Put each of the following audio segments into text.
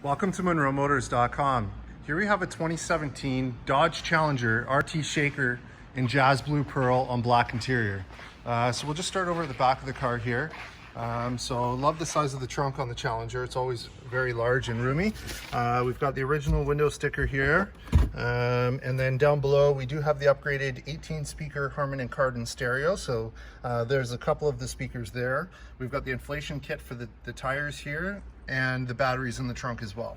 Welcome to MunroMotors.com. Here we have a 2017 Dodge Challenger RT Shaker in Jazz Blue Pearl on black interior. So we'll just start over at the back of the car here. So love the size of the trunk on the Challenger. It's always very large and roomy. We've got the original window sticker here. And then down below, we do have the upgraded 18 speaker Harmon and Kardon stereo. So there's a couple of the speakers there. We've got the inflation kit for the tires here and the batteries in the trunk as well.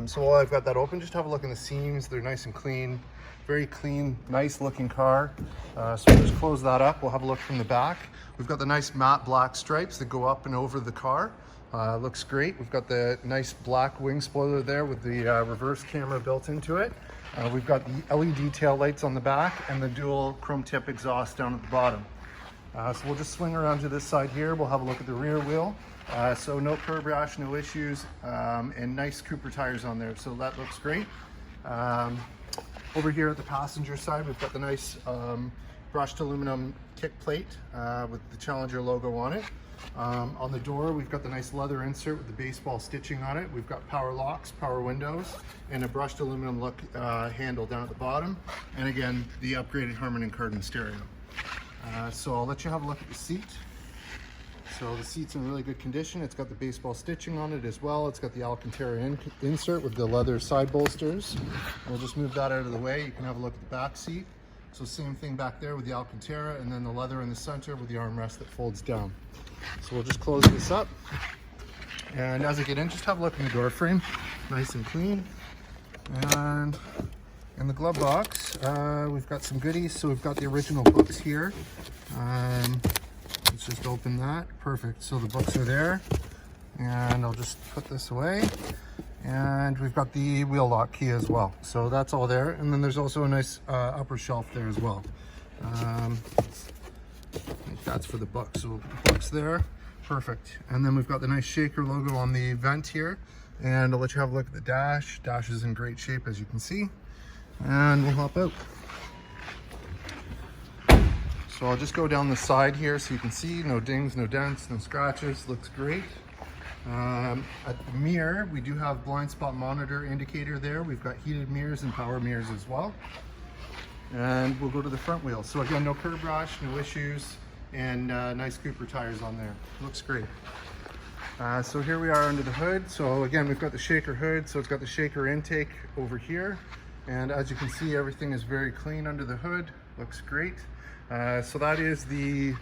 So while I've got that open, just have a look in the seams. They're nice and clean, very clean, nice looking car. So we'll just close that up. We'll have a look from the back. We've got the nice matte black stripes that go up and over the car. Looks great. We've got the nice black wing spoiler there with the reverse camera built into it. We've got the LED tail lights on the back and the dual chrome tip exhaust down at the bottom. So we'll just swing around to this side here. We'll have a look at the rear wheel. So no curb rash, no issues, and nice Cooper tires on there. So that looks great. Over here at the passenger side, we've got the nice brushed aluminum kick plate with the Challenger logo on it. On the door, we've got the nice leather insert with the baseball stitching on it. We've got power locks, power windows, and a brushed aluminum look handle down at the bottom. And again, the upgraded Harmon and Kardon stereo. So I'll let you have a look at the seat. So the seat's in really good condition. It's got the baseball stitching on it as well. It's got the Alcantara insert with the leather side bolsters. We'll just move that out of the way. You can have a look at the back seat. So same thing back there with the Alcantara, and then the leather in the center with the armrest that folds down. So we'll just close this up. And as I get in, just have a look in the door frame. Nice and clean. And in the glove box, we've got some goodies. So we've got the original books here. Let's just open that. Perfect. So the books are there. And I'll just put this away. And we've got the wheel lock key as well. So that's all there. And then there's also a nice upper shelf there as well. I think that's for the books. So the books there. Perfect. And then we've got the nice Shaker logo on the vent here. And I'll let you have a look at the dash. Dash is in great shape, as you can see. And we'll hop out. So I'll just go down the side here so you can see no dings, no dents, no scratches. Looks great. At the mirror, we do have blind spot monitor indicator there. We've got heated mirrors and power mirrors as well. And we'll go to the front wheel. So again, no curb rash, no issues, and nice Cooper tires on there. Looks great. So here we are under the hood. So again, we've got the Shaker hood. So it's got the Shaker intake over here. And as you can see, everything is very clean under the hood. Looks great. So that is the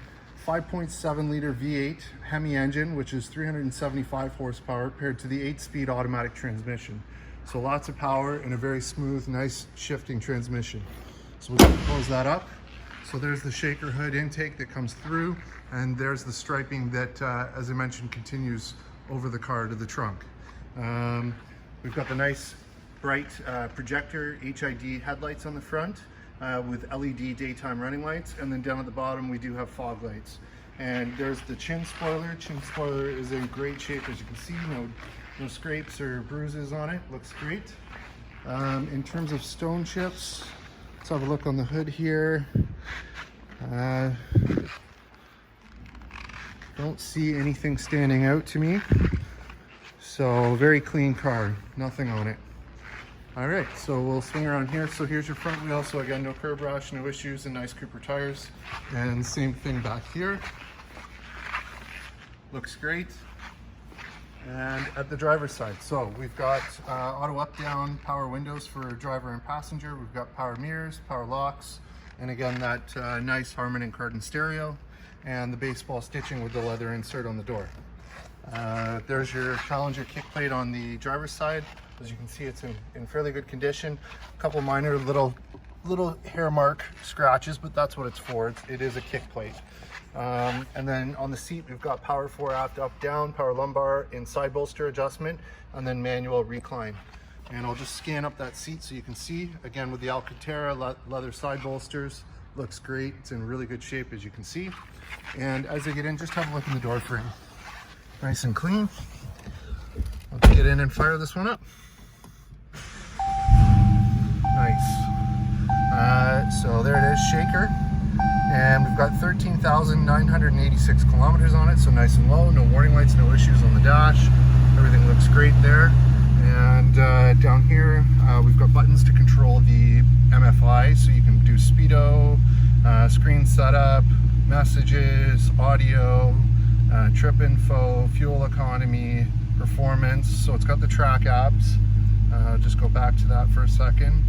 5.7 liter V8 Hemi engine, which is 375 horsepower paired to the 8-speed automatic transmission. So lots of power and a very smooth, nice shifting transmission. So we'll close that up. So there's the Shaker hood intake that comes through, and there's the striping that, as I mentioned, continues over the car to the trunk. We've got the nice bright projector HID headlights on the front. With LED daytime running lights, and then down at the bottom we do have fog lights. And there's the chin spoiler. Chin spoiler is in great shape, as you can see. No scrapes or bruises on it. Looks great. In terms of stone chips, let's have a look on the hood here. Don't see anything standing out to me. So very clean car, nothing on it. All right, so we'll swing around here. So here's your front wheel. So again, no curb rash, no issues, and nice Cooper tires. And same thing back here. Looks great. And at the driver's side, so we've got auto up-down power windows for driver and passenger. We've got power mirrors, power locks, and again, that nice Harmon and Kardon stereo, and the baseball stitching with the leather insert on the door. There's your Challenger kick plate on the driver's side. As you can see, it's in fairly good condition. A couple minor little hair mark scratches, but that's what it's for. It is a kick plate. And then on the seat, we've got power fore aft up down, power lumbar and side bolster adjustment, and then manual recline. And I'll just scan up that seat so you can see, again with the Alcantara leather side bolsters. Looks great. It's in really good shape, as you can see. And as I get in, just have a look in the door frame. Nice and clean. Let's get in and fire this one up. Nice. So there it is, Shaker. And we've got 13,986 kilometers on it, so nice and low. No warning lights, no issues on the dash. Everything looks great there. Wi-Fi, so you can do speedo, screen setup, messages, audio, trip info, fuel economy, performance. So it's got the track apps. Just go back to that for a second.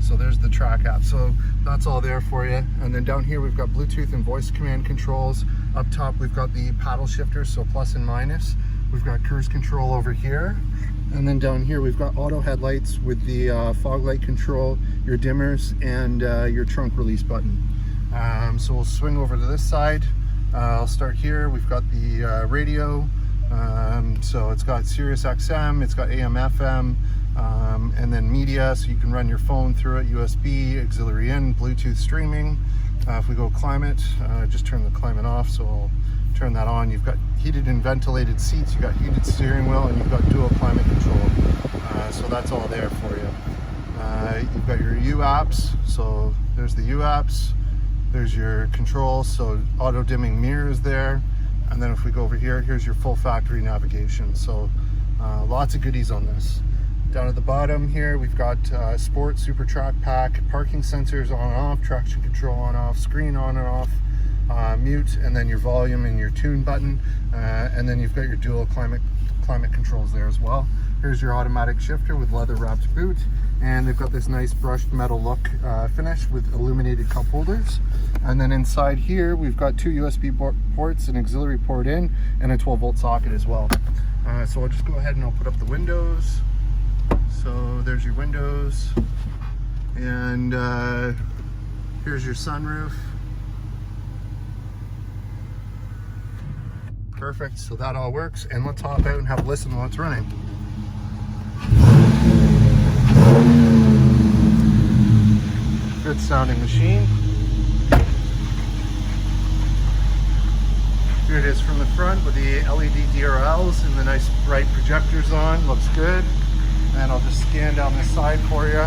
So there's the track app. So that's all there for you. And then down here we've got Bluetooth and voice command controls. Up top we've got the paddle shifters, so plus and minus. We've got cruise control over here. And then down here we've got auto headlights with the fog light control, your dimmers, and your trunk release button. So we'll swing over to this side. I'll start here. We've got the radio. So it's got Sirius XM, it's got AM, FM, and then media, so you can run your phone through it, USB, auxiliary in, Bluetooth streaming. If we go climate, just turn the climate off, so I'll turn that on. You've got heated and ventilated seats, you've got heated steering wheel, and you've got dual climate control. So that's all there for you. You've got your U apps, so there's the U apps, there's your controls, so auto dimming mirrors there. And then if we go over here, here's your full factory navigation. So lots of goodies on this. Down at the bottom here, we've got Sport, Super Track Pack, parking sensors on and off, traction control on off, screen on and off, mute, and then your volume and your tune button. And then you've got your dual climate controls there as well. Here's your automatic shifter with leather wrapped boot. And they've got this nice brushed metal look finish with illuminated cup holders. And then inside here, we've got two USB ports, an auxiliary port in, and a 12-volt socket as well. So I'll just go ahead and I'll put up the windows. So there's your windows. And here's your sunroof. Perfect, so that all works. And let's hop out and have a listen while it's running. Good sounding machine. Here it is from the front with the LED DRLs and the nice bright projectors on. Looks good. And I'll just scan down this side for you.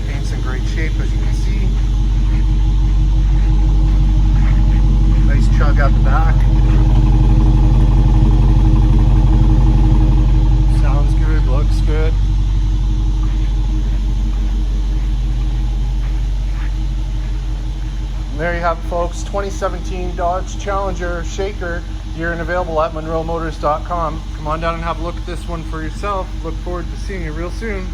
Paint's in great shape, as you can see. Nice chug out the back. Sounds good, looks good. And there you have it, folks. 2017 Dodge Challenger Shaker here and available at munromotors.com. Come on down and have a look at this one for yourself. Look forward to seeing you real soon.